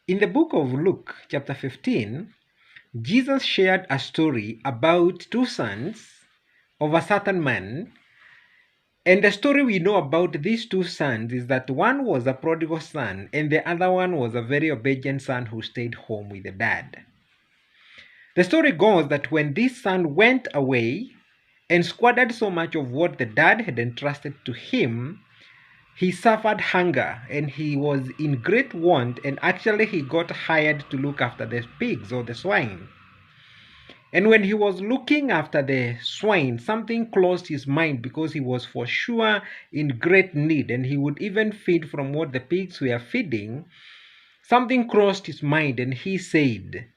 In the book of Luke, chapter 15, Jesus shared a story about two sons of a certain man. And the story we know about these two sons is that one was a prodigal son, and the other one was a very obedient son who stayed home with the dad. The story goes that when this son went away and squandered so much of what the dad had entrusted to him, he suffered hunger and he was in great want, and actually he got hired to look after the pigs or the swine. And when he was looking after the swine, something closed his mind because he was for sure in great need and he would even feed from what the pigs were feeding. Something crossed his mind and he said,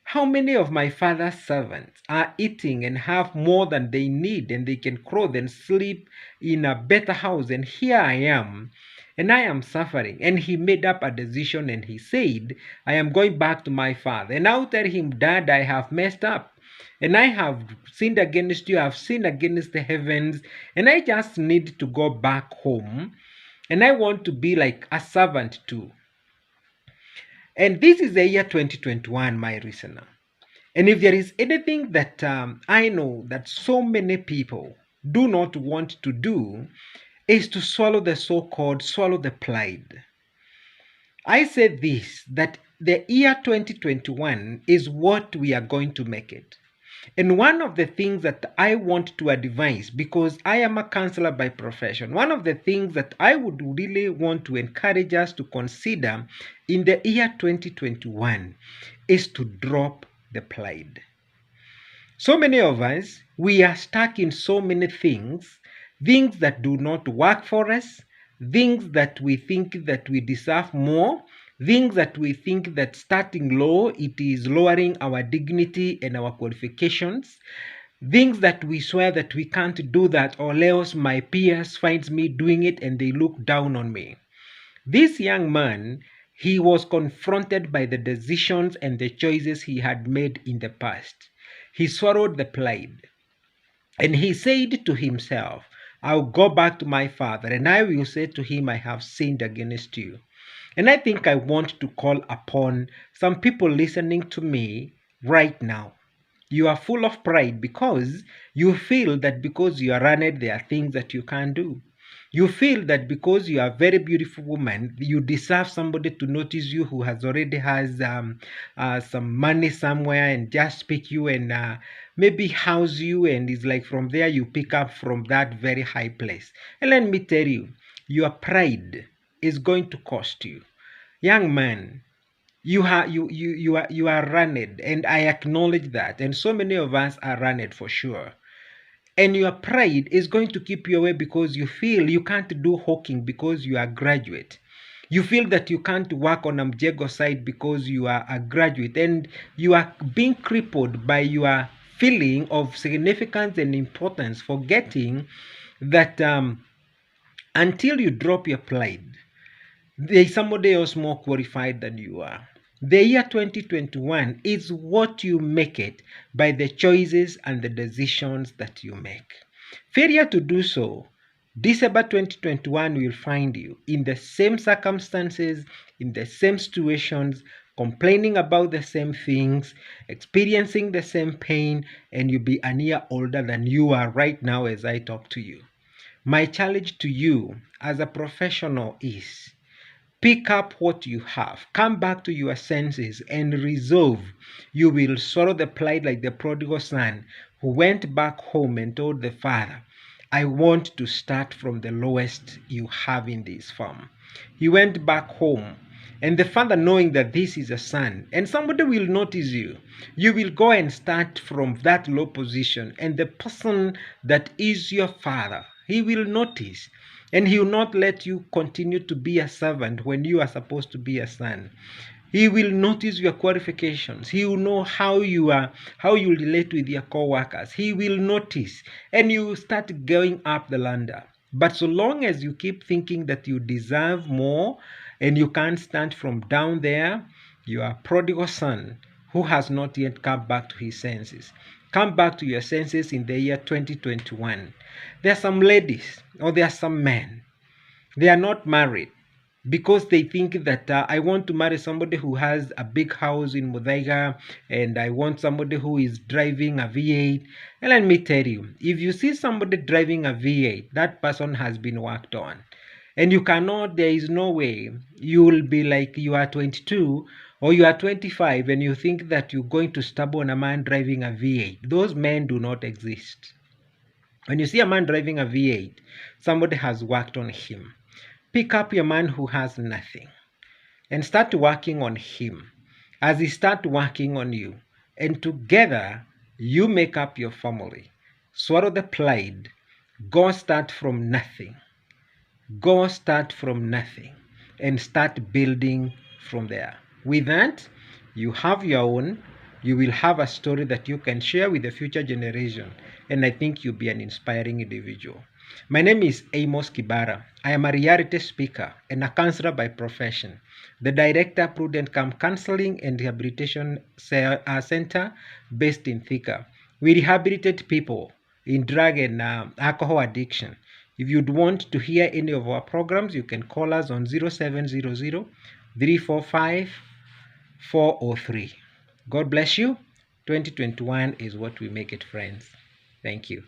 "How many of my father's servants are eating and have more than they need, and they can clothe and sleep in a better house, and here I am, and I am suffering?" And he made up a decision and he said, "I am going back to my father, and I'll tell him, Dad, I have messed up. And I have sinned against you, I've sinned against the heavens, and I just need to go back home. And I want to be like a servant too." And this is the year 2021, my listener. And if there is anything that I know that so many people do not want to do, is to swallow the so-called swallow the pride. I said this, that the year 2021 is what we are going to make it. And one of the things that I want to advise, because I am a counselor by profession, one of the things that I would really want to encourage us to consider in the year 2021 is to drop the pride. So many of us, we are stuck in so many things that do not work for us, things that we think that we deserve more, things that we think that starting low, it is lowering our dignity and our qualifications, things that we swear that we can't do that, or else my peers finds me doing it and they look down on me. This young man, he was confronted by the decisions and the choices he had made in the past. He swallowed the pride and he said to himself, "I'll go back to my father and I will say to him, I have sinned against you." And I think I want to call upon some people listening to me right now. You are full of pride because you feel that because you are running, there are things that you can't do. You feel that because you are a very beautiful woman, you deserve somebody to notice you who has some money somewhere and just pick you and maybe house you, and it's like from there you pick up from that very high place. And let me tell you, your pride is going to cost you. Young man, you are runned, and I acknowledge that, and so many of us are runned for sure. And your pride is going to keep you away because you feel you can't do hawking because you are a graduate. You feel that you can't work on a Mjego side because you are a graduate, and you are being crippled by your feeling of significance and importance, forgetting that until you drop your pride, there is somebody else more qualified than you are. The year 2021 is what you make it by the choices and the decisions that you make. Failure to do so, December 2021 will find you in the same circumstances, in the same situations, complaining about the same things, experiencing the same pain, and you'll be a year older than you are right now as I talk to you. My challenge to you as a professional is, pick up what you have, come back to your senses, and resolve. You will swallow the pride like the prodigal son who went back home and told the father, "I want to start from the lowest you have in this farm." He went back home, and the father, knowing that this is a son and somebody will notice you, you will go and start from that low position, and the person that is your father, he will notice, and he will not let you continue to be a servant when you are supposed to be a son. He will notice your qualifications. He will know how you are, how you relate with your co-workers. He will notice, and you start going up the ladder. But so long as you keep thinking that you deserve more and you can't stand from down there, you are a prodigal son who has not yet come back to his senses. Come back to your senses in the year 2021. There are some ladies or there are some men. They are not married. because they think that I want to marry somebody who has a big house in Muthaiga, and I want somebody who is driving a V8. And let me tell you, if you see somebody driving a V8, that person has been worked on. And you cannot, there is no way you will be like you are 22 or you are 25 and you think that you're going to stumble on a man driving a V8. Those men do not exist. When you see a man driving a V8, somebody has worked on him. Pick up your man who has nothing and start working on him as he start working on you. And together, you make up your family. Swallow the pride. Go start from nothing. Go start from nothing and start building from there. With that, you have your own. You will have a story that you can share with the future generation. And I think you'll be an inspiring individual. My name is Amos Kibara. I am a reality speaker and a counselor by profession. The director, Prudent Camp Counseling and Rehabilitation Center based in Thika. We rehabilitate people in drug and alcohol addiction. If you'd want to hear any of our programs, you can call us on 0700 345 403. God bless you. 2021 is what we make it, friends. Thank you.